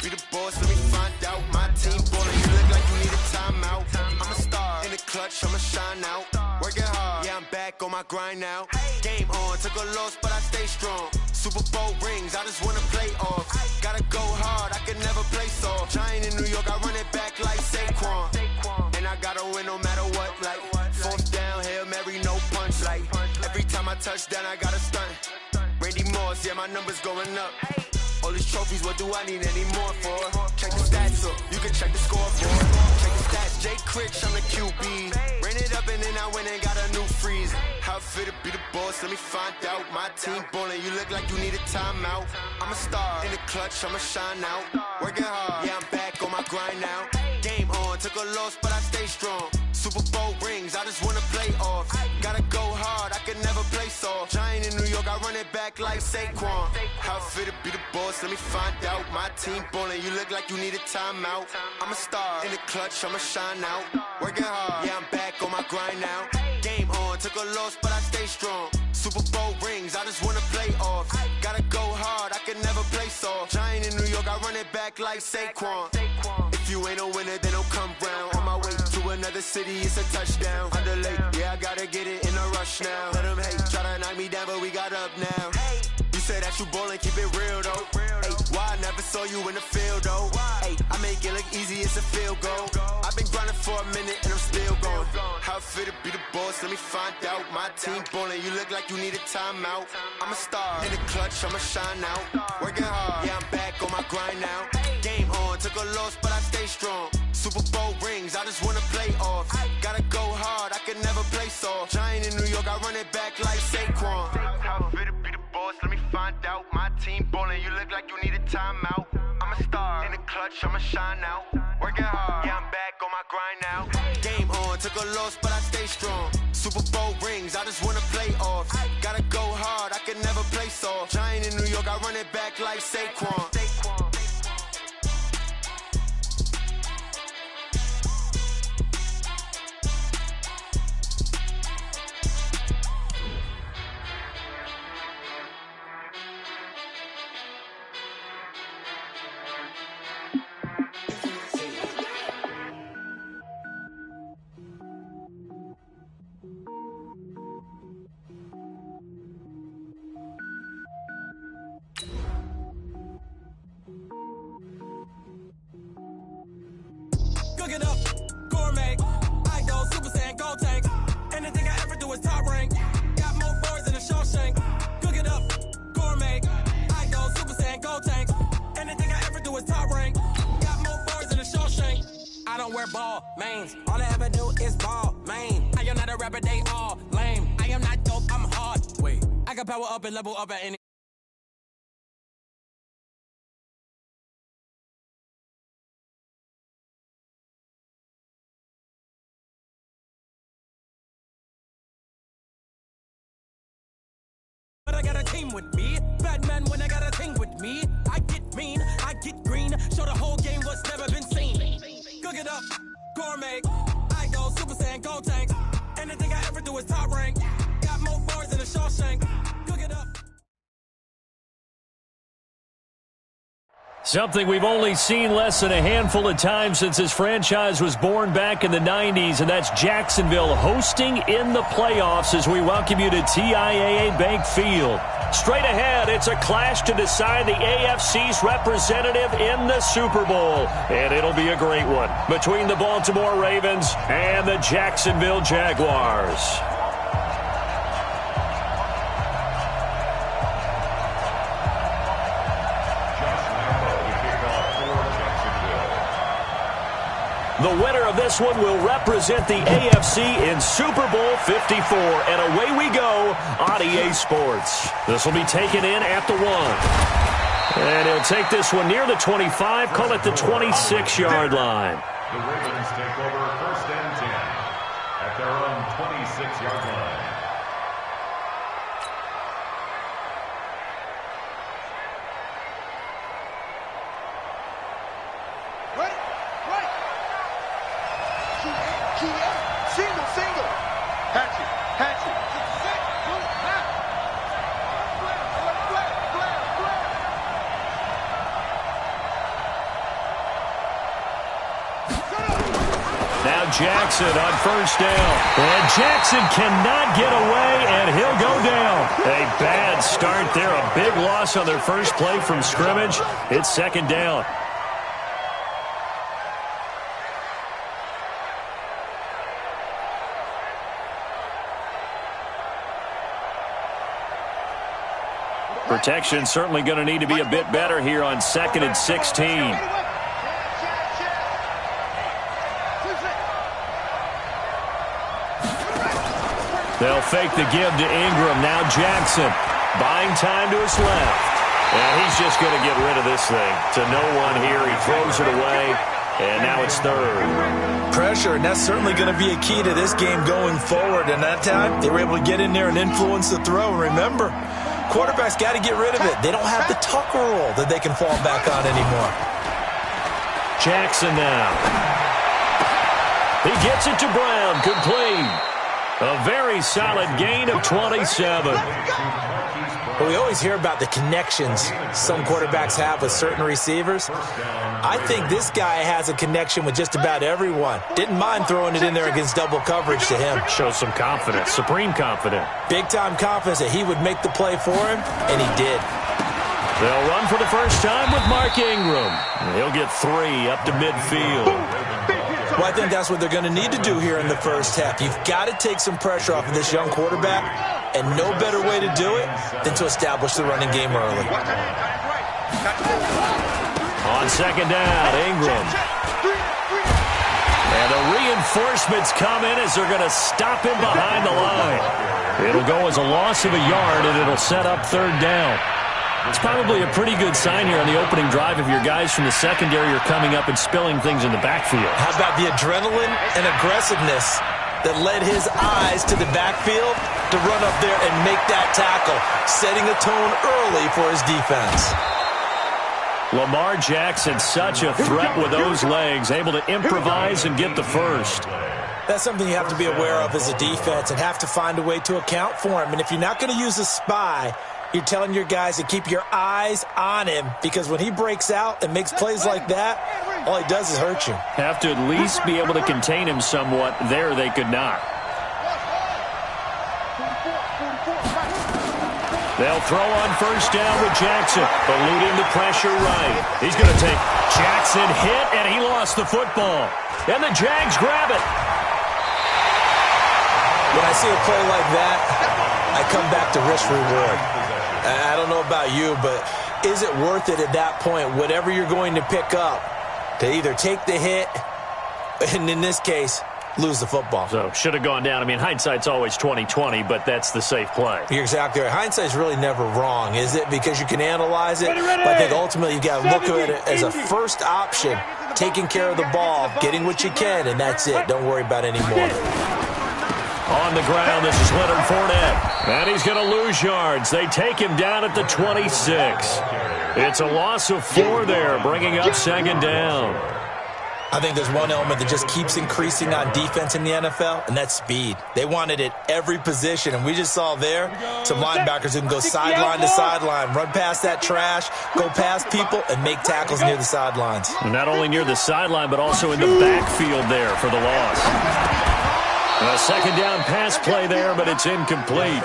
Be the boss, let me find out. My team ballin', you look like you need a timeout. I'm a star in the clutch, I'ma shine out. Working hard, yeah, I'm back on my grind now. Game on, took a loss, but I stay strong. Super Bowl rings, I just wanna play off. Gotta go hard, I can never play soft. Giant in New York, I run it back like Saquon. And I gotta win no matter what, like fourth down, Hail Mary, no punch. Like every time I touch down, I gotta stunt. Randy Moss, yeah, my numbers going up. All these trophies, what do I need any more for? Check the stats up, you can check the scoreboard. Check the stats, Jay Critch, I'm the QB. Ran it up and then I went and got a new freeze. How fit to be the boss, let me find out. My team ballin', you look like you need a timeout. I'm a star in the clutch, I'ma shine out. Working hard, yeah, I'm back on my grind now. Game on, took a loss, but I stay strong. Super Bowl rings, I just wanna play off. Gotta go hard, I can never play soft. Giant in New York, I run it back like Saquon. How fit to be the boss, let me find out. My team ballin', you look like you need a timeout. I'm a star in the clutch, I'ma shine out. Working hard, yeah, I'm back on my grind now. Game on, took a loss, but I stay strong. Super Bowl rings, I just wanna play off. Gotta go hard, I can never play soft. Giant in New York, I run it back like Saquon. If you ain't a winner, then don't come round. On my way to another city, it's a touchdown. Underlay, yeah, I gotta get it in a rush now. Let them hate, try to knock me down, but we got up now. You say that you ballin', keep it real though. Hey, why I never saw you in the field though? Hey, I make it look easy, it's a field goal. I've been grinding for a minute and I'm still going. How fit to be the boss, let me find out. My team ballin', you look like you need a timeout. I'm a star in the clutch, I'ma shine out. Working hard, yeah, I'm back on my grind now. Game on, on, took a loss, but I stay strong. Super Bowl rings, I just wanna play off. Gotta go hard, I can never play soft. Giant in New York, I run it back like Saquon. How fit to be the boss, let me find out. My team ballin', you look like you need a timeout. I'm a star, in the clutch, I'ma shine out. Working hard, yeah, I'm back on my grind now. Game on, took a loss, but I stay strong. Super Bowl rings, I just wanna play off. Gotta go hard, I can never play soft. Giant in New York, I run it back like Saquon. Cook it up, gourmet. I go Super Saiyan, gold tank. Anything I ever do is top rank. Got more boys than a Shawshank. Cook it up, gourmet. I go Super Saiyan, gold tank. Anything I ever do is top rank. Got more boys than a Shawshank. I don't wear ball mains. All I ever do is ball main. I am not a rapper, they all lame. I am not dope, I'm hard. Wait, I can power up and level up at any. But I got a team with me. Batman when I got a thing with me. I get mean, I get green. Show the whole game what's never been seen. Cook it up, gourmet. I go Super Saiyan, gold tank. Anything I ever do is top rank. Got more bars than a Shawshank. Cook it up. Something we've only seen less than a handful of times since this franchise was born back in the 90s, and that's Jacksonville hosting in the playoffs as we welcome you to TIAA Bank Field. Straight ahead, it's a clash to decide the AFC's representative in the Super Bowl, and it'll be a great one between the Baltimore Ravens and the Jacksonville Jaguars. The winner of this one will represent the AFC in Super Bowl 54. And away we go on EA Sports. This will be taken in at the 1. And he'll take this one near the 25, call it the 26-yard line. The Ravens take over 1st and 10 at their own 26-yard line. Single. Hatchet. Now Jackson on 1st down. And Jackson cannot get away, and he'll go down. A bad start there. A big loss on their first play from scrimmage. It's 2nd down. Protection certainly going to need to be a bit better here on 2nd and 16. They'll fake the give to Ingram. Now Jackson buying time to his left. And he's just going to get rid of this thing. To no one here. He throws it away. And now it's 3rd. Pressure, and that's certainly going to be a key to this game going forward. And that time, they were able to get in there and influence the throw. Remember, quarterbacks got to get rid of it. They don't have the Tucker roll that they can fall back on anymore. Jackson now. He gets it to Brown. Complete. A very solid gain of 27. Well, we always hear about the connections some quarterbacks have with certain receivers. I think this guy has a connection with just about everyone. Didn't mind throwing it in there against double coverage to him. Shows some confidence, supreme confidence. Big-time confidence that he would make the play for him, and he did. They'll run for the first time with Mark Ingram. He'll get 3 up to midfield. Well, I think that's what they're going to need to do here in the first half. You've got to take some pressure off of this young quarterback, and no better way to do it than to establish the running game early. On On second down, Ingram. And the reinforcements come in as they're going to stop him behind the line. It'll go as a loss of a yard, and it'll set up third down. It's probably a pretty good sign here on the opening drive if your guys from the secondary are coming up and spilling things in the backfield. How about the adrenaline and aggressiveness that led his eyes to the backfield to run up there and make that tackle, setting a tone early for his defense. Lamar Jackson, such a threat with those legs, able to improvise and get the first. That's something you have to be aware of as a defense and have to find a way to account for him. And if you're not going to use a spy, you're telling your guys to keep your eyes on him, because when he breaks out and makes plays like that, all he does is hurt you. Have to at least be able to contain him somewhat. There they could not. They'll throw on first down with Jackson, eluding the pressure right. He's going to take Jackson hit, and he lost the football. And the Jags grab it. When I see a play like that, I come back to risk-reward. I don't know about you, but is it worth it at that point, whatever you're going to pick up, to either take the hit, and in this case, lose the football? So, should have gone down. I mean, hindsight's always 20/20, but that's the safe play. You're exactly right. Hindsight's really never wrong, is it? Because you can analyze it, but I think ultimately you've got to look at it as a first option, taking care of the ball, getting what you can, and that's it. Don't worry about any more. On the ground, this is Leonard Fournette. And he's going to lose yards. They take him down at the 26. It's a loss of 4 there, bringing up second down. I think there's one element that just keeps increasing on defense in the NFL, and that's speed. They want it at every position, and we just saw there some linebackers who can go sideline to sideline, run past that trash, go past people, and make tackles near the sidelines. And not only near the sideline, but also in the backfield there for the loss. A second down pass play there, but it's incomplete.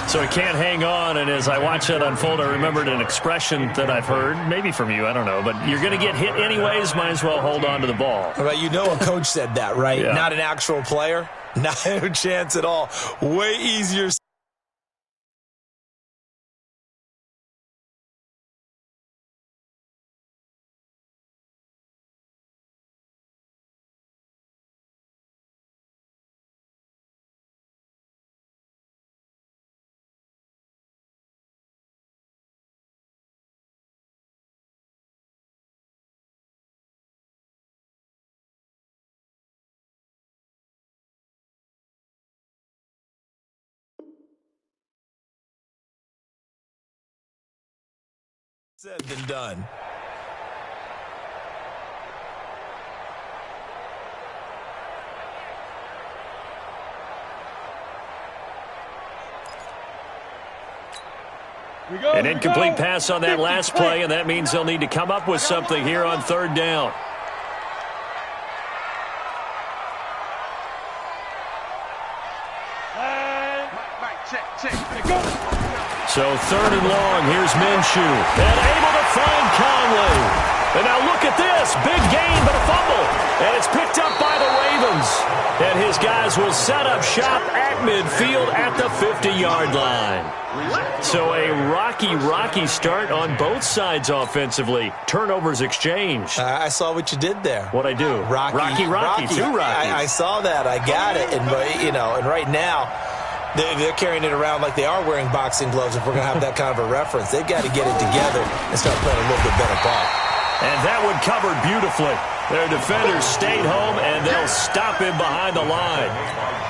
So he can't hang on, and as I watch that unfold, I remembered an expression that I've heard, maybe from you, I don't know, but you're going to get hit anyways, might as well hold on to the ball. Right, you know a coach said that, right? Yeah. Not an actual player. Not a chance at all. Way easier. Said than done. An incomplete pass on that last play, and that means they'll need to come up with something here on third down. So third and long, here's Minshew. And able to find Conley. And now look at this. Big gain, but a fumble. And it's picked up by the Ravens. And his guys will set up shop at midfield at the 50-yard line. So a rocky start on both sides offensively. Turnovers exchanged. I saw what you did there. What'd I do? Rocky. Too rocky. I saw that. I got it. And, and right now, they're carrying it around like they are wearing boxing gloves if we're going to have that kind of a reference. They've got to get it together and start playing a little bit better ball. And that one covered beautifully. Their defenders stayed home, and they'll stop him behind the line.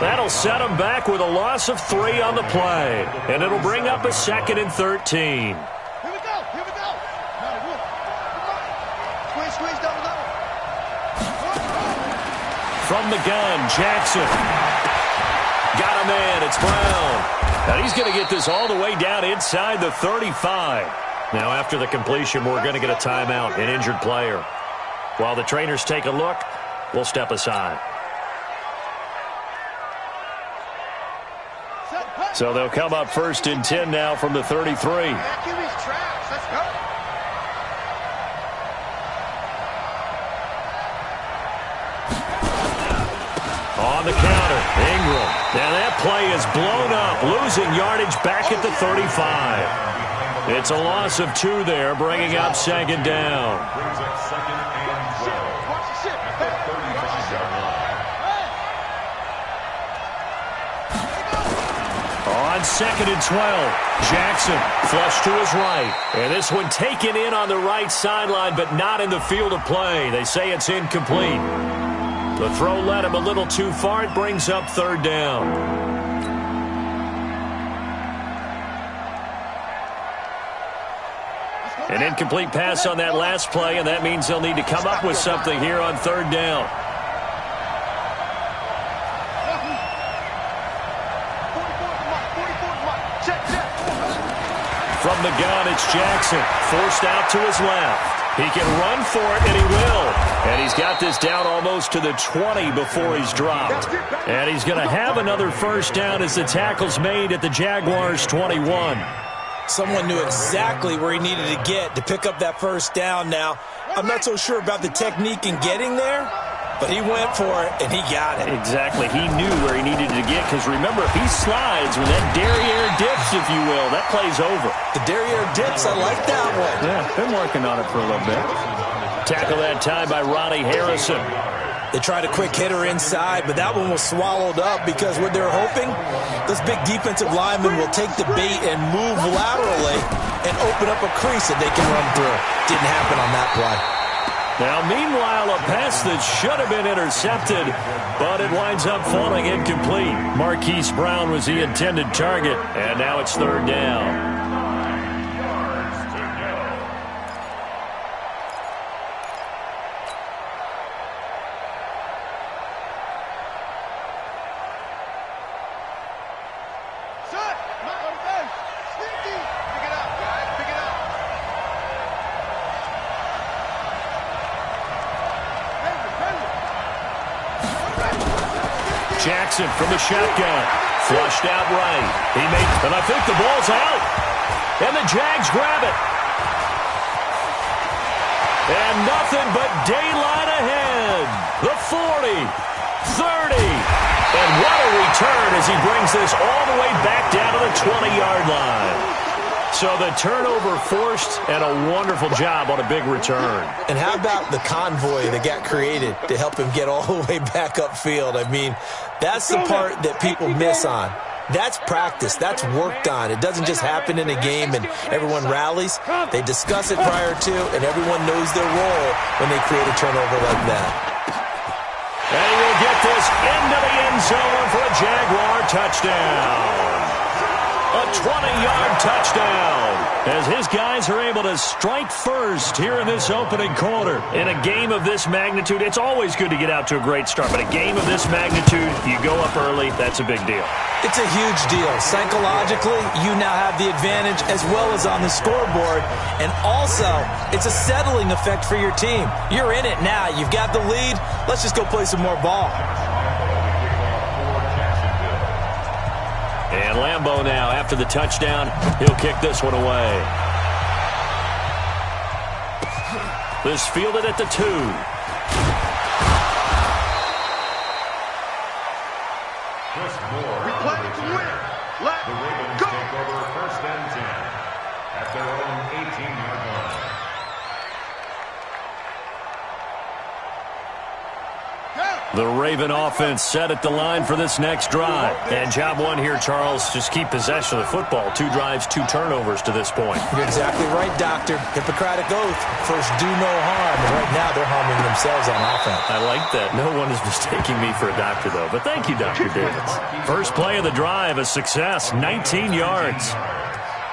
That'll set them back with a loss of 3 on the play. And it'll bring up a 2nd and 13. Here we go. Squeeze, double. From the gun, Jackson. Got a man, it's Brown. And he's going to get this all the way down inside the 35. Now, after the completion, we're going to get a timeout, an injured player. While the trainers take a look, we'll step aside. So they'll come up 1st and 10 now from the 33. On the counter, Ingram. And that play is blown up, losing yardage back at the 35. It's a loss of 2 there, bringing up second down. Brings up second and 12 at the 35-yard line. On second and 12, Jackson flushed to his right. And this one taken in on the right sideline, but not in the field of play. They say it's incomplete. The throw led him a little too far. It brings up third down. An incomplete pass on that last play, and that means they'll need to come up with something here on third down. From the gun, it's Jackson, forced out to his left. He can run for it, and he will. And he's got this down almost to the 20 before he's dropped. And he's going to have another first down as the tackle's made at the Jaguars' 21. Someone knew exactly where he needed to get to pick up that first down now. I'm not so sure about the technique in getting there, but he went for it, and he got it. Exactly. He knew where he needed to get, because remember, if he slides when that derriere dips, if you will, that play's over. The derriere dips, I like that one. Yeah, been working on it for a little bit. Tackle that time by Ronnie Harrison. They tried a quick hitter inside, but that one was swallowed up because what they're hoping, those big defensive linemen will take the bait and move laterally and open up a crease that they can run through. Didn't happen on that play. Now, meanwhile, a pass that should have been intercepted, but it winds up falling incomplete. Marquise Brown was the intended target, and now it's third down. Jackson from the shotgun. Flushed out right. He made, and I think the ball's out. And the Jags grab it. And nothing but daylight ahead. The 40, 30. And what a return as he brings this all the way back down to the 20-yard line. So the turnover forced, and a wonderful job on a big return. And how about the convoy that got created to help him get all the way back upfield? I mean, that's the part that people miss on. That's practice. That's worked on. It doesn't just happen in a game and everyone rallies. They discuss it prior to, and everyone knows their role when they create a turnover like that. And he will get this into the end zone for a Jaguar touchdown. A 20-yard touchdown as his guys are able to strike first here in this opening quarter. In a game of this magnitude, it's always good to get out to a great start, but a game of this magnitude, you go up early, that's a big deal. It's a huge deal. Psychologically, you now have the advantage as well as on the scoreboard, and also, it's a settling effect for your team. You're in it now. You've got the lead. Let's just go play some more ball. And Lambeau now, after the touchdown, he'll kick this one away. This fielded at the 2. We play to win. Let The Ravens go. take over first and 10 at their own 18-yard line. The Raven offense set at the line for this next drive. And job one here, Charles, just keep possession of the football. 2 drives, 2 turnovers to this point. You're exactly right, Doctor. Hippocratic oath. First, do no harm. And right now, they're harming themselves on offense. I like that. No one is mistaking me for a doctor, though. But thank you, Dr. Davis. First play of the drive, a success, 19 yards.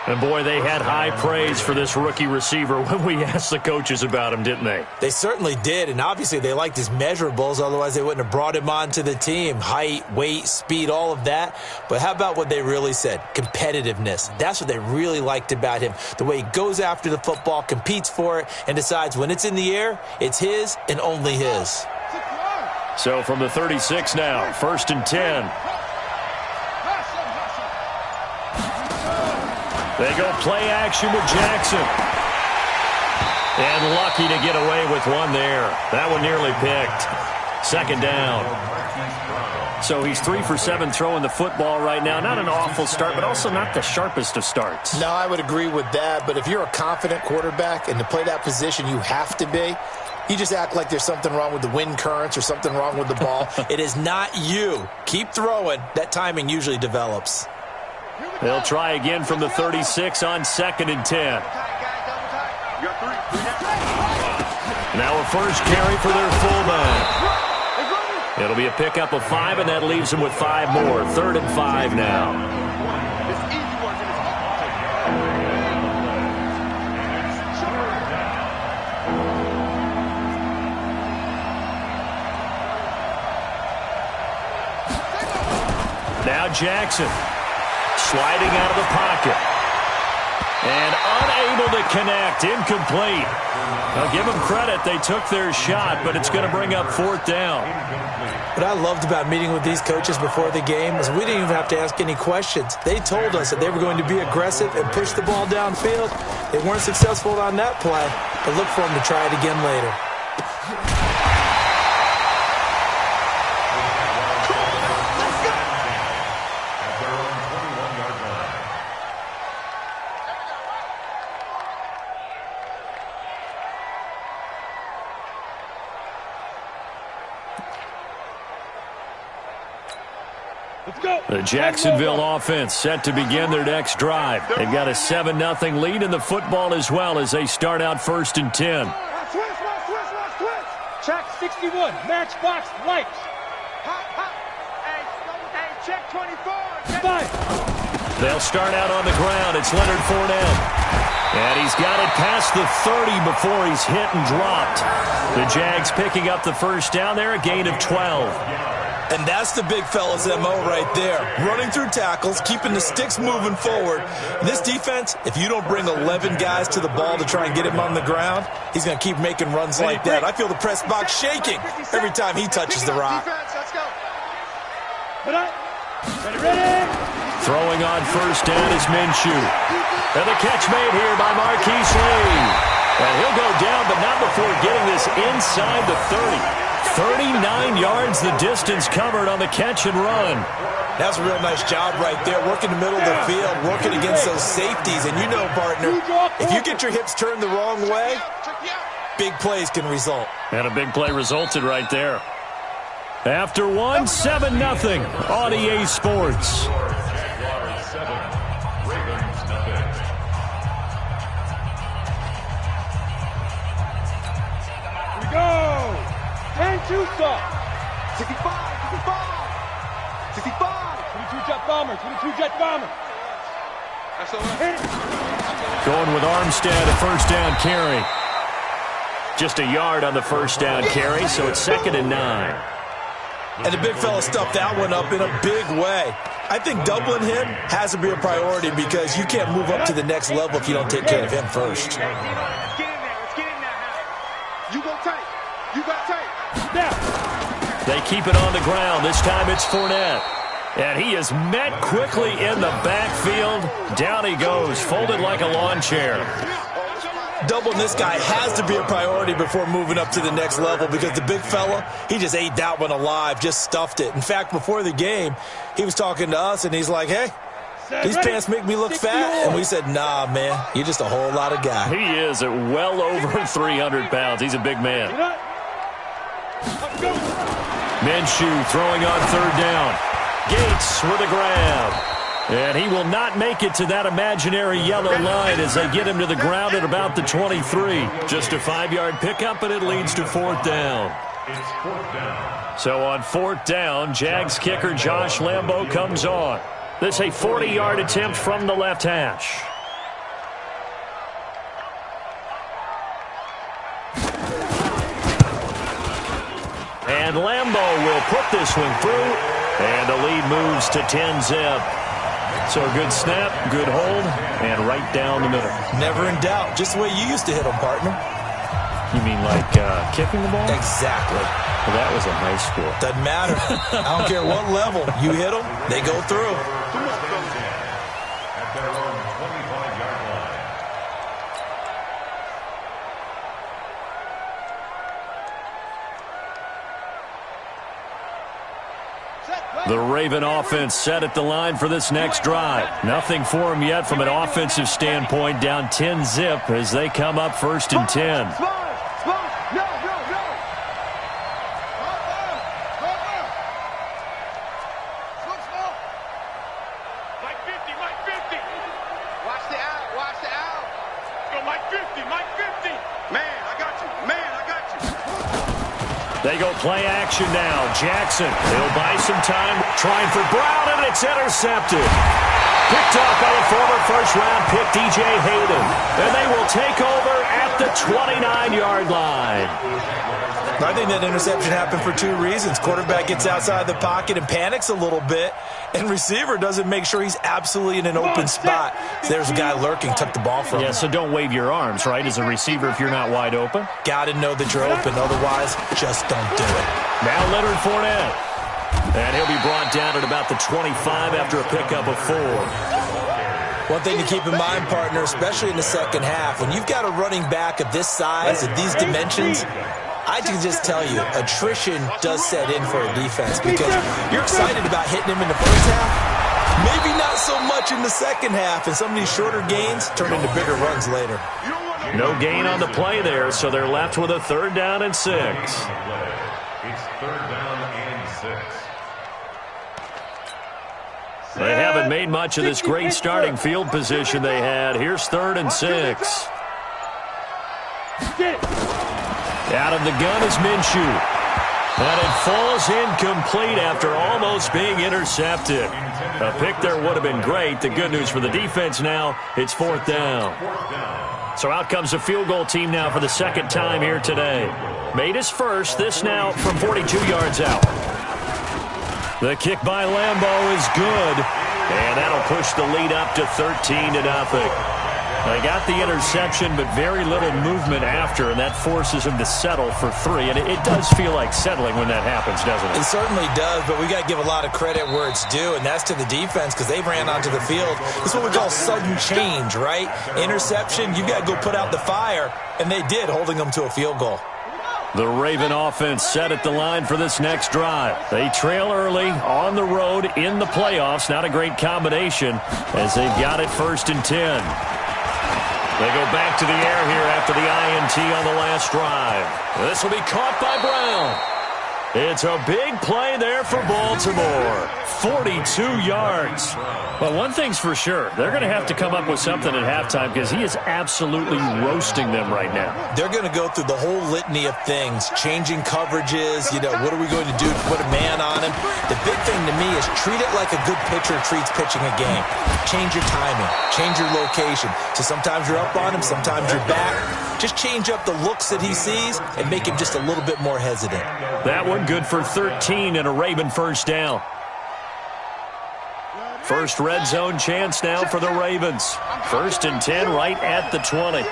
And, boy, they had high praise for this rookie receiver when we asked the coaches about him, didn't they? They certainly did, and obviously they liked his measurables. Otherwise, they wouldn't have brought him onto the team. Height, weight, speed, all of that. But how about what they really said? Competitiveness. That's what they really liked about him. The way he goes after the football, competes for it, and decides when it's in the air, it's his and only his. So from the 36 now, first and 10. They go play action with Jackson. And lucky to get away with one there. That one nearly picked. Second down. So he's 3 for 7 throwing the football right now. Not an awful start, but also not the sharpest of starts. No, I would agree with that. But if you're a confident quarterback and to play that position, you have to be. You just act like there's something wrong with the wind currents or something wrong with the ball. It is not you. Keep throwing. That timing usually develops. They'll try again from the 36 on 2nd and 10. Now a first carry for their fullback. It'll be a pickup of 5, and that leaves them with 5 more. 3rd and 5 now. Now Jackson sliding out of the pocket. And unable to connect. Incomplete. I'll give them credit. They took their shot, but it's going to bring up 4th down. What I loved about meeting with these coaches before the game is we didn't even have to ask any questions. They told us that they were going to be aggressive and push the ball downfield. They weren't successful on that play, but look for them to try it again later. The Jacksonville offense set to begin their next drive. They've got a 7-0 lead in the football as well as they start out 1st and 10. Check 61, matchbox lights. Hey, check 24. They'll start out on the ground. It's Leonard Fournette. And he's got it past the 30 before he's hit and dropped. The Jags picking up the first down there, a gain of 12. And that's the big fella's MO right there. Running through tackles, keeping the sticks moving forward. This defense, if you don't bring 11 guys to the ball to try and get him on the ground, he's going to keep making runs like that. I feel the press box shaking every time he touches the rock. Throwing on first down is Minshew. And the catch made here by Marquise Lee. And he'll go down, but not before getting this inside the 30. 39 yards the distance covered on the catch and run. That's a real nice job right there, working the middle of the field, working against those safeties. And you know, partner, if you get your hips turned the wrong way, big plays can result. And a big play resulted right there. After 7-0 on EA Sports. And two stop. 65. 22 jet bomber. 22 jet bomber. That's all right. Going with Armstead, a first down carry. Just a yard on the first down carry, so it's 2nd and 9. And the big fella stuffed that one up in a big way. I think doubling him has to be a priority because you can't move up to the next level if you don't take care of him first. Let's get in there. You go tight. You got tight. They keep it on the ground. This time it's Fournette. And he is met quickly in the backfield. Down he goes, folded like a lawn chair. Doubling this guy has to be a priority before moving up to the next level because the big fella, he just ate that one alive, just stuffed it. In fact, before the game, he was talking to us, and he's like, hey, these pants make me look fat. And we said, nah, man, you're just a whole lot of guy. He is at well over 300 pounds. He's a big man. Minshew throwing on third down. Gates with a grab. And he will not make it to that imaginary yellow line as they get him to the ground at about the 23. Just a 5-yard pickup, and it leads to 4th down. It's 4th down. So on 4th down, Jags kicker Josh Lambo comes on. This a 40-yard attempt from the left hash. And Lambo will put this one through, and the lead moves to 10-zip. So a good snap, good hold, and right down the middle. Never in doubt. Just the way you used to hit them, partner. You mean like kicking the ball? Exactly. Well, that was in high school. Doesn't matter. I don't care what level. You hit them, they go through. At their own 25-yard line. The Raven offense set at the line for this next drive. Nothing for them yet from an offensive standpoint. Down 10-zip as they come up 1st and 10. They go play action now. Jackson, he'll buy some time, trying for Brown, and it's intercepted. Picked off by the former first-round pick, DJ Hayden. And they will take over at the 29-yard line. I think that interception happened for 2 reasons. Quarterback gets outside the pocket and panics a little bit, and receiver doesn't make sure he's absolutely in an open spot. So there's a guy lurking, took the ball from him. Yeah, so don't wave your arms, right, as a receiver if you're not wide open. Got to know that you're open, otherwise just don't do it. Now Leonard Fournette. And he'll be brought down at about the 25 after a pickup of 4. One thing to keep in mind, partner, especially in the second half, when you've got a running back of this size, of these dimensions, I can just tell you, attrition does set in for a defense because you're excited about hitting him in the first half, maybe not so much in the second half, and some of these shorter gains turn into bigger runs later. No gain on the play there, so they're left with a 3rd down and 6. It's 3rd down and 6. They haven't made much of this great starting field position they had. Here's 3rd and 6. Out of the gun is Minshew. And it falls incomplete after almost being intercepted. A pick there would have been great. The good news for the defense now, it's 4th down. So out comes the field goal team now for the 2nd time here today. Made his first, this now from 42 yards out. The kick by Lambeau is good. And that'll push the lead up to 13-0. They got the interception, but very little movement after, and that forces him to settle for 3. And it does feel like settling when that happens, doesn't it? It certainly does, but we got to give a lot of credit where it's due, and that's to the defense because they ran onto the field. This is what we call sudden change, right? Interception, you got to go put out the fire, and they did, holding them to a field goal. The Raven offense set at the line for this next drive. They trail early on the road in the playoffs. Not a great combination as they've got it 1st and 10. They go back to the air here after the INT on the last drive. This will be caught by Brown. It's a big play there for Baltimore. 42 yards. Well, one thing's for sure. They're going to have to come up with something at halftime because he is absolutely roasting them right now. They're going to go through the whole litany of things, changing coverages, what are we going to do to put a man on him? The big thing to me is treat it like a good pitcher treats pitching a game. Change your timing, change your location. So sometimes you're up on him, sometimes you're back. Just change up the looks that he sees and make him just a little bit more hesitant. That one good for 13 and a Raven 1st down. First red zone chance now for the Ravens. 1st and 10 right at the 20.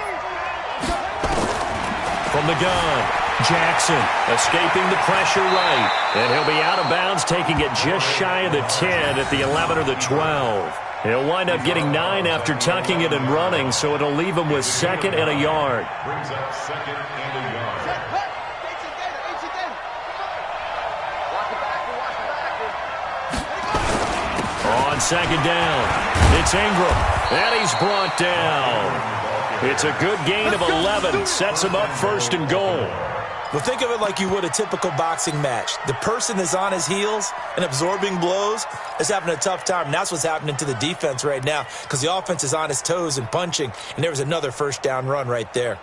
From the gun, Jackson escaping the pressure right. And he'll be out of bounds, taking it just shy of the 10 at the 11 or the 12. He'll wind up getting 9 after tucking it and running, so it'll leave him with 2nd and a yard. Brings up 2nd and a yard. On 2nd down, it's Ingram, and he's brought down. It's a good gain of 11, sets him up 1st and goal. Well, think of it like you would a typical boxing match. The person is on his heels and absorbing blows is having a tough time. And that's what's happening to the defense right now because the offense is on his toes and punching, and there was another 1st down run right there.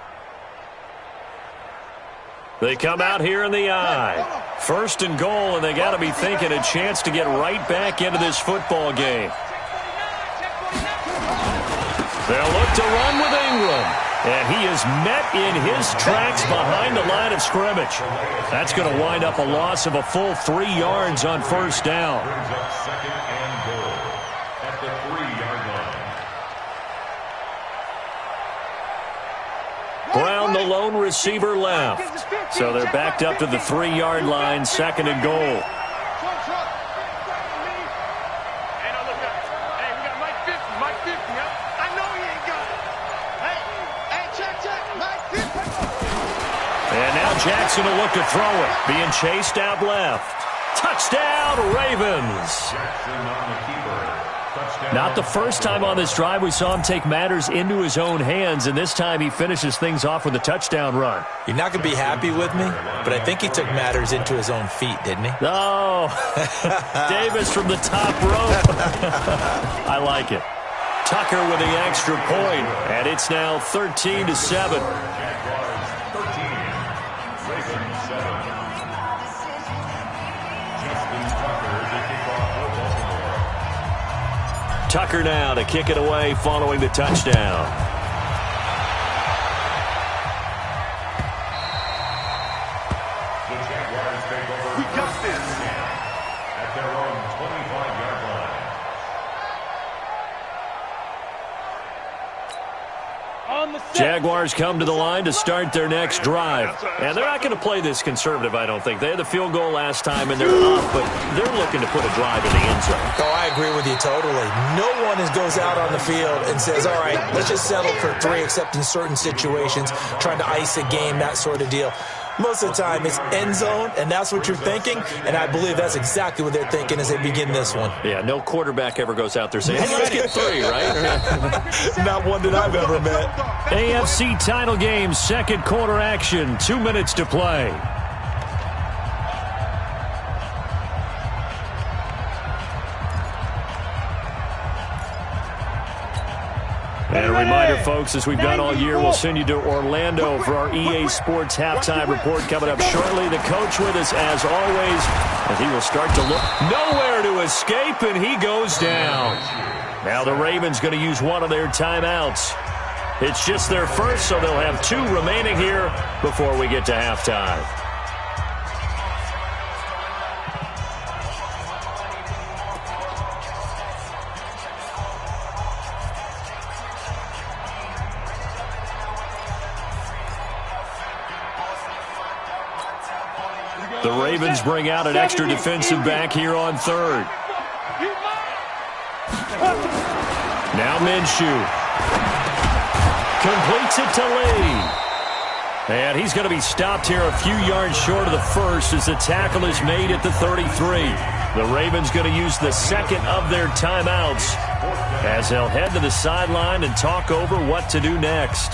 They come out here in the eye. 1st and goal, and they got to be thinking a chance to get right back into this football game. They'll look to run with Ingram. And he is met in his tracks behind the line of scrimmage. That's going to wind up a loss of a full 3 yards on 1st down. Brings up 2nd and goal at the 3-yard line. Brown, the lone receiver, left. So they're backed up to the 3-yard line, 2nd and goal. And now Jackson will look to throw it. Being chased out left. Touchdown, Ravens. Not the first time on this drive we saw him take matters into his own hands, and this time he finishes things off with a touchdown run. You're not going to be happy with me, but I think he took matters into his own feet, didn't he? Oh, Davis from the top rope. I like it. Tucker with the extra point, and it's now 13-7. Tucker now to kick it away following the touchdown. We got this. At their own 25-yard line. Jaguars come to the line to start their next drive. And they're not going to play this conservative, I don't think. They had the field goal last time, and they're up, but they're looking to put a drive in the end zone. Oh, I agree with you totally. No one goes out on the field and says, all right, let's just settle for 3, except in certain situations, trying to ice a game, that sort of deal. Most of the time, it's end zone, and that's what you're thinking, and I believe that's exactly what they're thinking as they begin this one. Yeah, no quarterback ever goes out there saying, hey, let's get 3, right? Not one that I've ever met. AFC title game, second quarter action, 2 minutes to play. And a reminder, folks, as we've done all year, we'll send you to Orlando for our EA Sports halftime report coming up shortly. The coach with us, as always, and he will start to look nowhere to escape, and he goes down. Now the Ravens going to use one of their timeouts. It's just their first, so they'll have 2 remaining here before we get to halftime. The Ravens bring out an extra defensive back here on third. Now Minshew. Completes it to Lee. And he's going to be stopped here a few yards short of the first as the tackle is made at the 33. The Ravens going to use the second of their timeouts as they'll head to the sideline and talk over what to do next.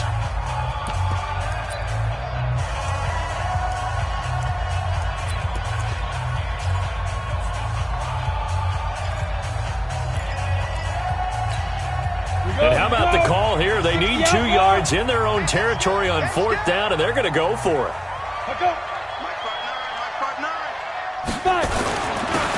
And how about the call here? They need 2 yards in their own territory on 4th down, and they're going to go for it.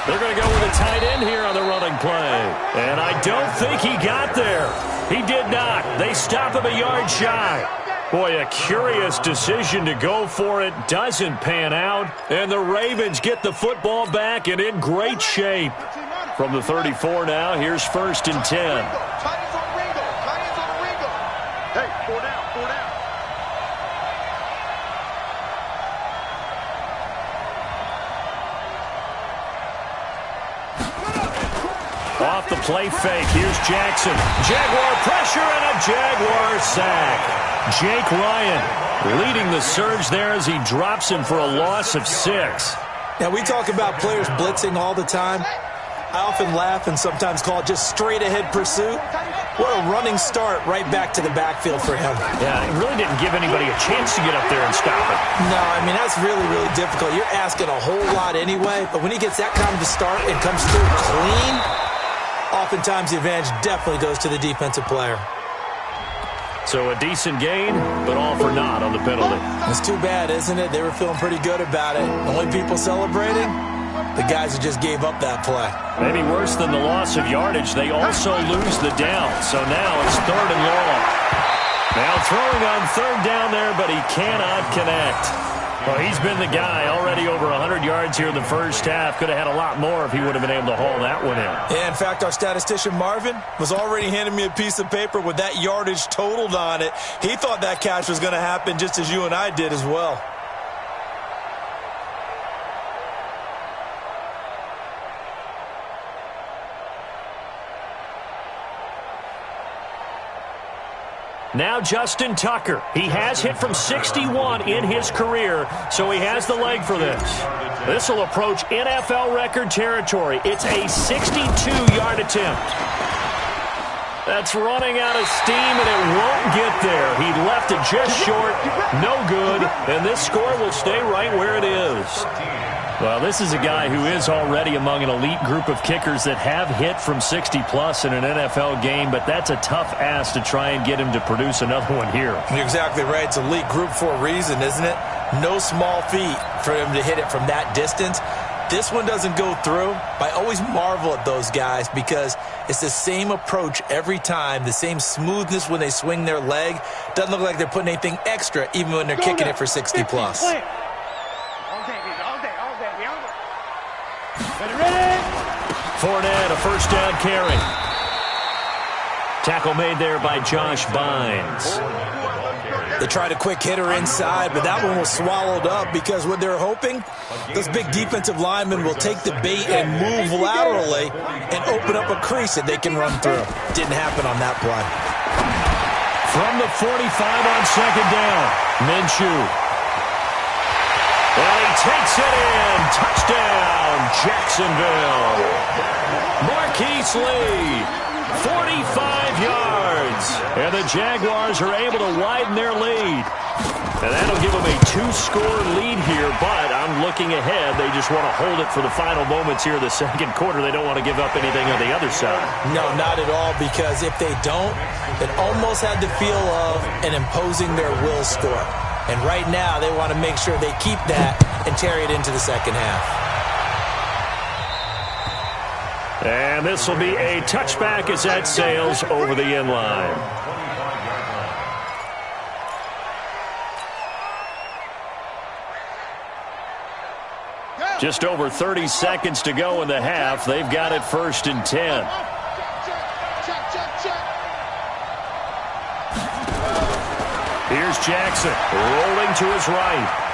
They're going to go with a tight end here on the running play. And I don't think he got there. He did not. They stop him a yard shy. Boy, a curious decision to go for it. Doesn't pan out. And the Ravens get the football back and in great shape. From the 34 now, here's 1st and 10. Hey, 4 down, 4 down. Off the play fake, here's Jackson. Jaguar pressure and a Jaguar sack. Jake Ryan leading the surge there as he drops him for a loss of 6. Now, we talk about players blitzing all the time. I often laugh and sometimes call it just straight-ahead pursuit. What a running start right back to the backfield for him. Yeah, it really didn't give anybody a chance to get up there and stop it. No, I mean, that's really, really difficult. You're asking a whole lot anyway, but when he gets that kind of a start and comes through clean, oftentimes the advantage definitely goes to the defensive player. So a decent gain, but all for naught on the penalty. It's too bad, isn't it? They were feeling pretty good about it. Only people celebrating? The guys who just gave up that play. Maybe worse than the loss of yardage, they also lose the down. So now it's 3rd and long. Now throwing on 3rd down there, but he cannot connect. Well, he's been the guy already over 100 yards here in the first half. Could have had a lot more if he would have been able to haul that one in. Yeah, in fact, our statistician Marvin was already handing me a piece of paper with that yardage totaled on it. He thought that catch was going to happen just as you and I did as well. Now Justin Tucker. He has hit from 61 in his career, so he has the leg for this. This will approach NFL record territory. It's a 62-yard attempt. That's running out of steam, and it won't get there. He left it just short. No good, and this score will stay right where it is. Well, this is a guy who is already among an elite group of kickers that have hit from 60-plus in an NFL game, but that's a tough ask to try and get him to produce another one here. You're exactly right. It's elite group for a reason, isn't it? No small feat for him to hit it from that distance. This one doesn't go through. I always marvel at those guys because it's the same approach every time, the same smoothness when they swing their leg. Doesn't look like they're putting anything extra even when they're kicking it for 60-plus. Fournette, a first down carry. Tackle made there by Josh Bynes. They tried a quick hitter inside, but that one was swallowed up because what they're hoping, those big defensive linemen will take the bait and move laterally and open up a crease that they can run through. Didn't happen on that play. From the 45 on second down, Minshew. And he takes it in. Touchdown, Jacksonville. Marquise Lee, 45 yards. And the Jaguars are able to widen their lead. And that'll give them a 2-score lead here, but I'm looking ahead. They just want to hold it for the final moments here in the second quarter. They don't want to give up anything on the other side. No, not at all, because if they don't, it almost had the feel of an imposing their will score. And right now, they want to make sure they keep that and carry it into the second half. And this will be a touchback as that sails over the end line. Just over 30 seconds to go in the half. They've got it 1st and 10. Here's Jackson rolling to his right.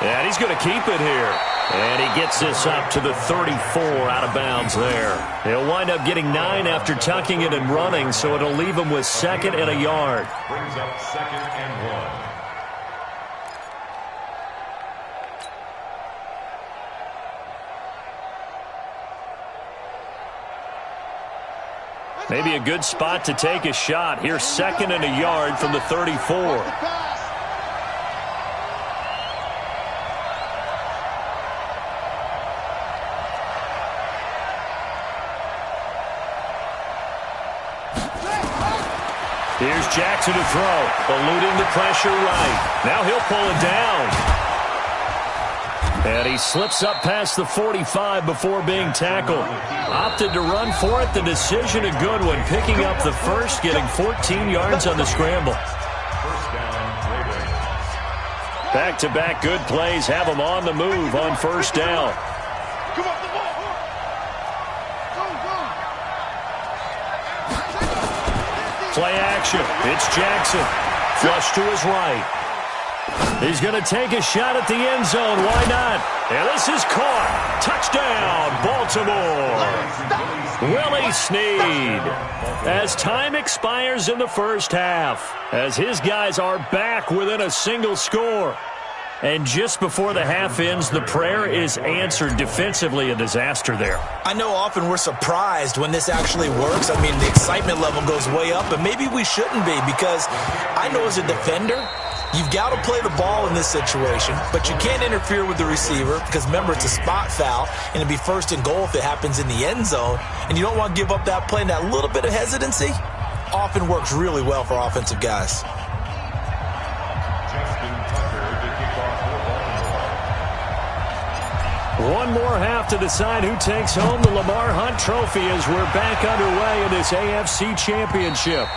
And he's going to keep it here. And he gets this up to the 34 out of bounds there. He'll wind up getting 9 after tucking it and running, so it'll leave him with 2nd and a yard. Brings up 2nd and 1. Maybe a good spot to take a shot. Here's 2nd and a yard from the 34. Here's Jackson to throw, eluding the pressure right. Now he'll pull it down. And he slips up past the 45 before being tackled. Opted to run for it. The decision a good one. Picking up the first, getting 14 yards on the scramble. Back-to-back good plays have him on the move on 1st down. Play action. It's Jackson. Flush to his right. He's going to take a shot at the end zone. Why not? And this is caught. Touchdown, Baltimore. Willie Snead. As time expires in the first half, as his guys are back within a single score. And just before the half ends, the prayer is answered. Defensively, a disaster there. I know often we're surprised when this actually works. I mean, the excitement level goes way up, but maybe we shouldn't be, because I know as a defender, you've got to play the ball in this situation, but you can't interfere with the receiver because, remember, it's a spot foul, and it'd be 1st and goal if it happens in the end zone, and you don't want to give up that play. And that little bit of hesitancy often works really well for offensive guys. One more half to decide who takes home the Lamar Hunt Trophy as we're back underway in this AFC Championship.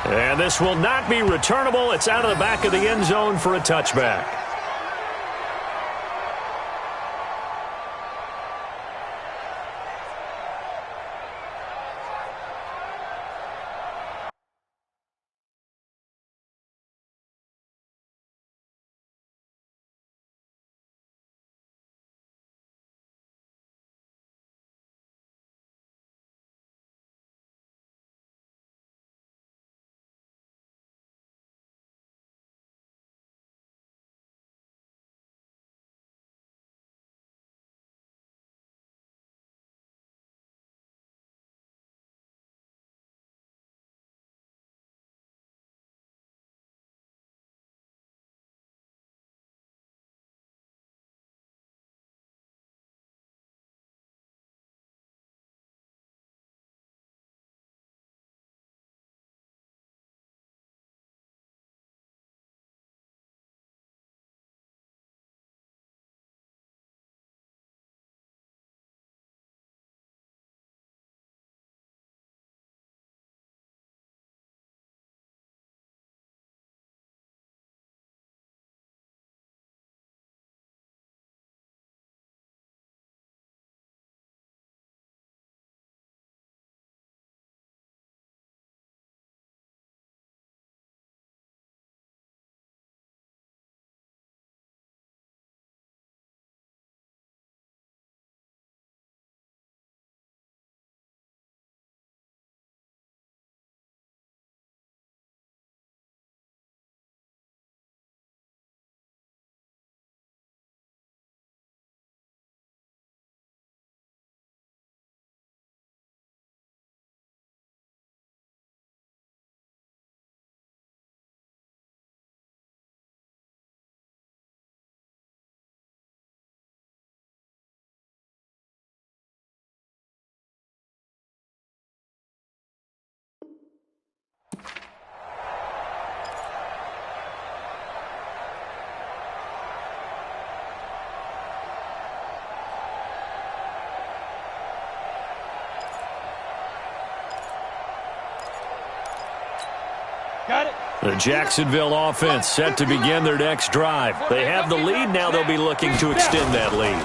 And this will not be returnable. It's out of the back of the end zone for a touchback. The Jacksonville offense set to begin their next drive. They have the lead. Now they'll be looking to extend that lead.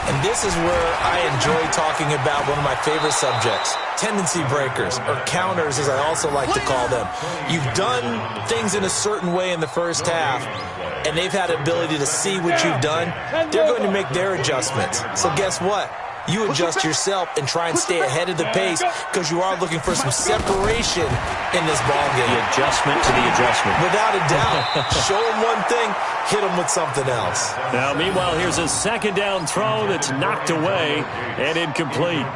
And this is where I enjoy talking about one of my favorite subjects, tendency breakers, or counters as I also like to call them. You've done things in a certain way in the first half, and they've had the ability to see what you've done. They're going to make their adjustments. So guess what? You adjust yourself and try and stay ahead of the pace because you are looking for some separation in this ballgame. The adjustment to the adjustment. Without a doubt. Show them one thing, hit them with something else. Now, meanwhile, here's a second down throw that's knocked away and incomplete.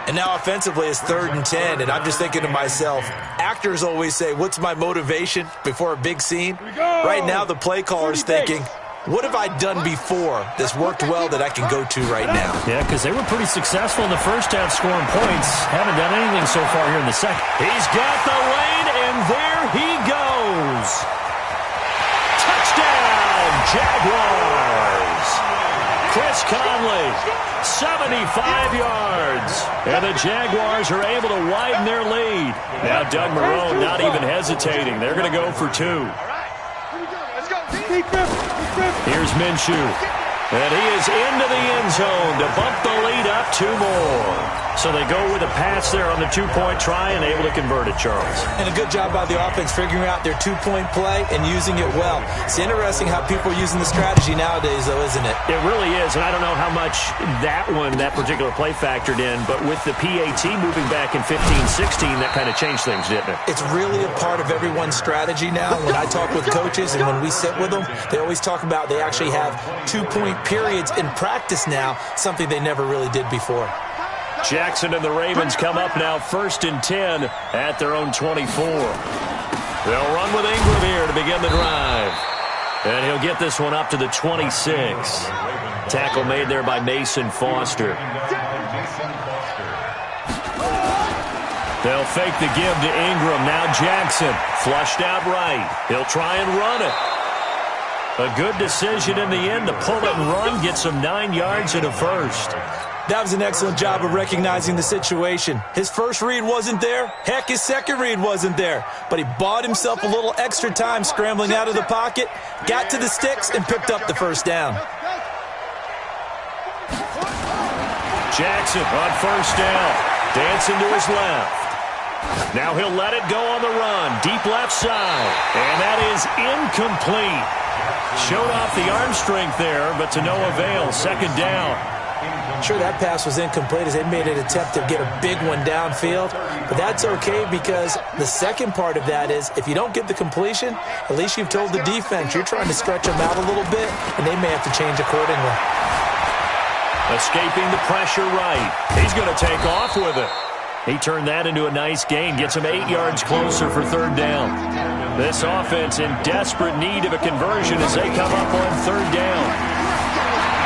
And now offensively it's 3rd and 10, and I'm just thinking to myself, actors always say, what's my motivation before a big scene? Right now the play caller's thinking, what have I done before that's worked well that I can go to right now? Yeah, because they were pretty successful in the first half scoring points. Haven't done anything so far here in the second. He's got the lane, and there he goes. Touchdown, Jaguars. Chris Conley, 75 yards. And the Jaguars are able to widen their lead. Now Doug Marrone not even hesitating. They're going to go for 2. Here's Minshew, and he is into the end zone to bump the lead up 2 more. So they go with a pass there on the 2-point try and able to convert it, Charles. And a good job by the offense figuring out their 2-point play and using it well. It's interesting how people are using the strategy nowadays, though, isn't it? It really is, and I don't know how much that particular play factored in, but with the PAT moving back in 15-16, that kind of changed things, didn't it? It's really a part of everyone's strategy now. When I talk with coaches and when we sit with them, they always talk about they actually have 2-point periods in practice now, something they never really did before. Jackson and the Ravens come up now 1st and 10 at their own 24. They'll run with Ingram here to begin the drive. And he'll get this one up to the 26. Tackle made there by Mason Foster. They'll fake the give to Ingram. Now Jackson flushed out right. He'll try and run it. A good decision in the end to pull it and run, get some 9 yards and a first. That was an excellent job of recognizing the situation. His first read wasn't there. Heck, his second read wasn't there. But he bought himself a little extra time scrambling out of the pocket, got to the sticks, and picked up the first down. Jackson on 1st down, dancing to his left. Now he'll let it go on the run, deep left side. And that is incomplete. Showed off the arm strength there, but to no avail. 2nd down. Sure, that pass was incomplete as they made an attempt to get a big one downfield. But that's okay because the second part of that is if you don't get the completion, at least you've told the defense you're trying to stretch them out a little bit, and they may have to change accordingly. Escaping the pressure right. He's going to take off with it. He turned that into a nice gain, gets him 8 yards closer for 3rd down. This offense in desperate need of a conversion as they come up on 3rd down.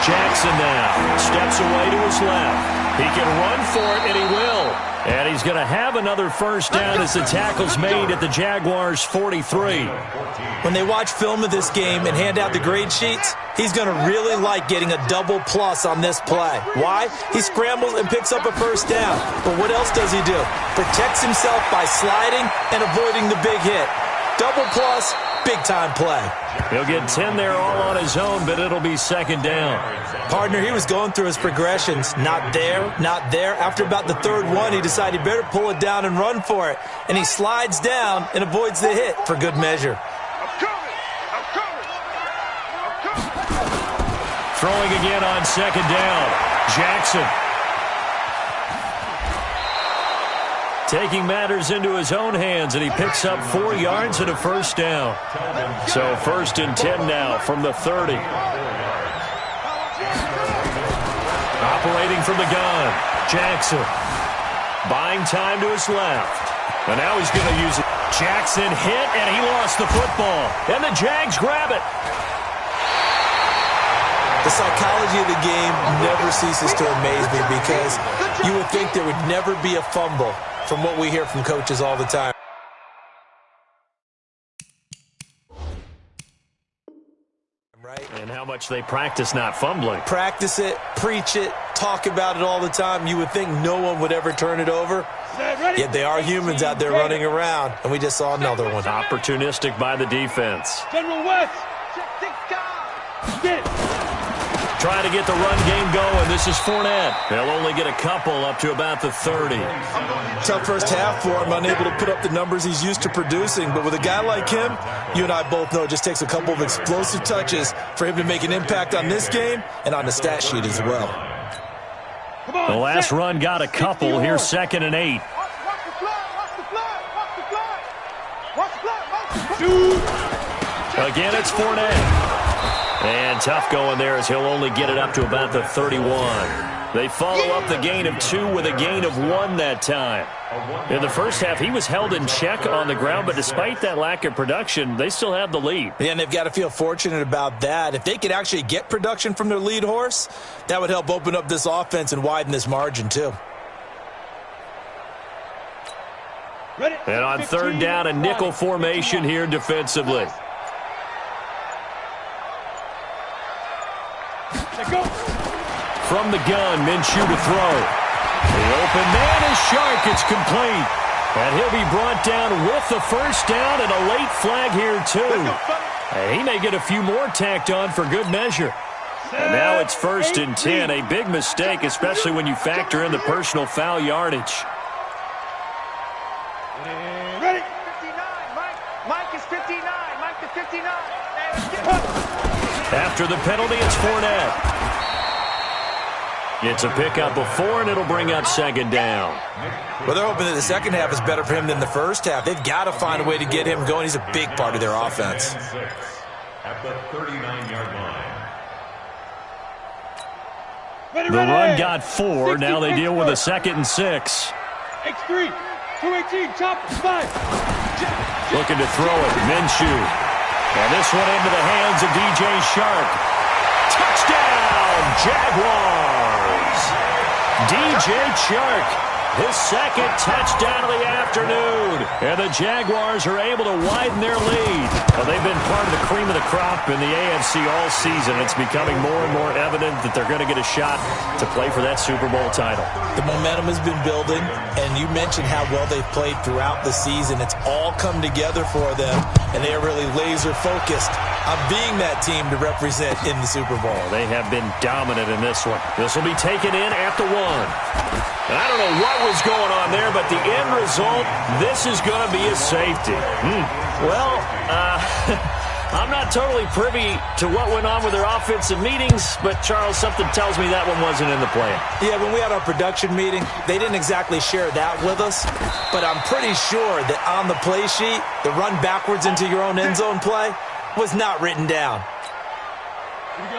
Jackson now steps away to his left. He can run for it, and he will. And he's going to have another first down as the tackle's made at the Jaguars' 43. When they watch film of this game and hand out the grade sheets, he's going to really like getting a double plus on this play. Why? He scrambles and picks up a first down. But what else does he do? Protects himself by sliding and avoiding the big hit. Double plus, big-time play. He'll get 10 there all on his own, but it'll be 2nd down. Partner, he was going through his progressions. Not there, not there. After about the 3rd one, he decided he better pull it down and run for it. And he slides down and avoids the hit for good measure. Throwing again on 2nd down. Jackson. Taking matters into his own hands, and he picks up 4 yards and a first down. So 1st and 10 now from the 30. Operating from the gun, Jackson. Buying time to his left. And now he's going to use it. Jackson hit, and he lost the football. And the Jags grab it. The psychology of the game never ceases to amaze me because you would think there would never be a fumble from what we hear from coaches all the time. Right? And how much they practice not fumbling. Practice it, preach it, talk about it all the time. You would think no one would ever turn it over. Yet they are humans out there running around, and we just saw another one. Opportunistic by the defense. General West. Trying to get the run game going. This is Fournette. They'll only get a couple up to about the 30. Tough first half for him, unable to put up the numbers he's used to producing. But with a guy like him, you and I both know it just takes a couple of explosive touches for him to make an impact on this game and on the stat sheet as well. The last run got a couple. Here's 2nd and 8. Again, it's Fournette. And tough going there as he'll only get it up to about the 31. They follow up the gain of 2 with a gain of 1 that time. In the first half, he was held in check on the ground, but despite that lack of production, they still have the lead. Yeah, and they've got to feel fortunate about that. If they could actually get production from their lead horse, that would help open up this offense and widen this margin too. And on 3rd down, a nickel formation here defensively. From the gun, Minshew to throw. The open man is Shark. It's complete. And he'll be brought down with the first down and a late flag here too. And he may get a few more tacked on for good measure. And now it's 1st and 10. A big mistake, especially when you factor in the personal foul yardage. Ready? 59. Mike is 59. Mike the 59. After the penalty, it's Fournette. It's a pickup of 4, and it'll bring up 2nd down. Well, they're hoping that the second half is better for him than the first half. They've got to find a way to get him going. He's a big part of their offense. At the 39-yard line. The run got 4. Now they deal with a 2nd and 6. X3, 218, chop, 5. Looking to throw it, Minshew. And this one into the hands of DJ Shark. Touchdown, Jaguars! DJ Shark, his 2nd touchdown of the afternoon. And the Jaguars are able to widen their lead. Well, they've been part of the cream of the crop in the AFC all season. It's becoming more and more evident that they're going to get a shot to play for that Super Bowl title. The momentum has been building, and you mentioned how well they've played throughout the season. It's all come together for them, and they are really laser-focused on being that team to represent in the Super Bowl. They have been dominant in this one. This will be taken in at the 1. And I don't know what was going on there, but the end result, this is going to be a safety. Well, I'm not totally privy to what went on with their offensive meetings, but, Charles, something tells me that one wasn't in the plan. Yeah, when we had our production meeting, they didn't exactly share that with us, but I'm pretty sure that on the play sheet, the run backwards into your own end zone play was not written down.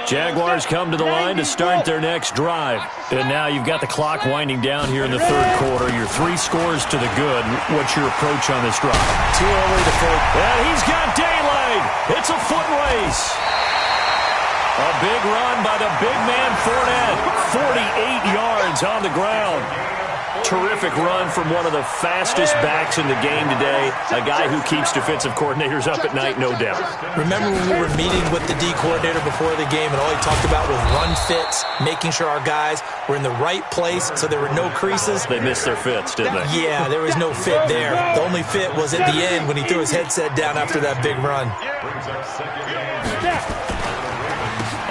Jaguars come to the line to start their next drive. And now you've got the clock winding down here in the 3rd quarter. Your 3 scores to the good. What's your approach on this drive? Too early to fold. And he's got daylight. It's a foot race. A big run by the big man Fournette. 48 yards on the ground. Terrific run from one of the fastest backs in the game today. A guy who keeps defensive coordinators up at night, no doubt. Remember when we were meeting with the D coordinator before the game and all he talked about was run fits, making sure our guys were in the right place so there were no creases? They missed their fits, didn't they? Yeah, there was no fit there. The only fit was at the end when he threw his headset down after that big run.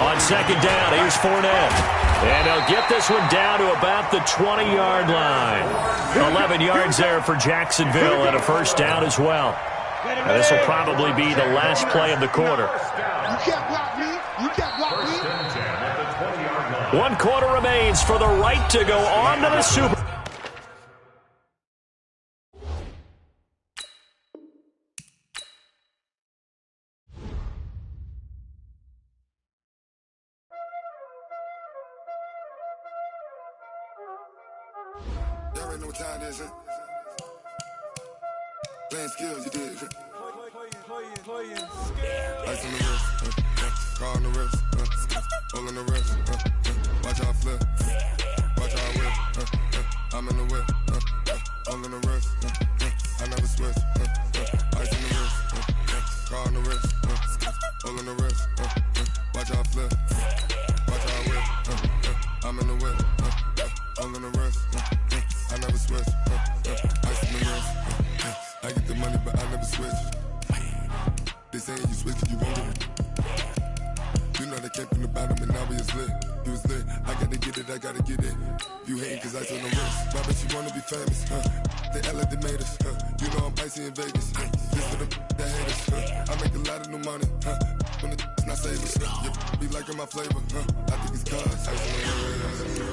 On 2nd down, here's Fournette. And they'll get this one down to about the 20-yard line. 11 yards there for Jacksonville and a first down as well. Now, this will probably be the last play of the quarter. You can't block me. You can't block me. 1 quarter remains for the right to go on to the Super Bowl. Y'all already know what time it is, huh? Playing skills, you did, huh? Ice on the wrist, car on the wrist, hole in the wrist, watch how I flip, watch how I whip, I'm in the whip, hole in the wrist, I never switch, ice on the wrist, car on the wrist, hole in the wrist, watch how I flip, watch how I whip, I'm in the whip, switch. They saying you switch, you won't get it. You know they came from the bottom and now we is lit. You was lit, I gotta get it, I gotta get it. You hating cause I told them rich. Why bet you wanna be famous, They act like they made us, You know I'm icy in Vegas, This for the that hate us, I make a lot of new money, When it's not saving, be liking my flavor, I think it's cause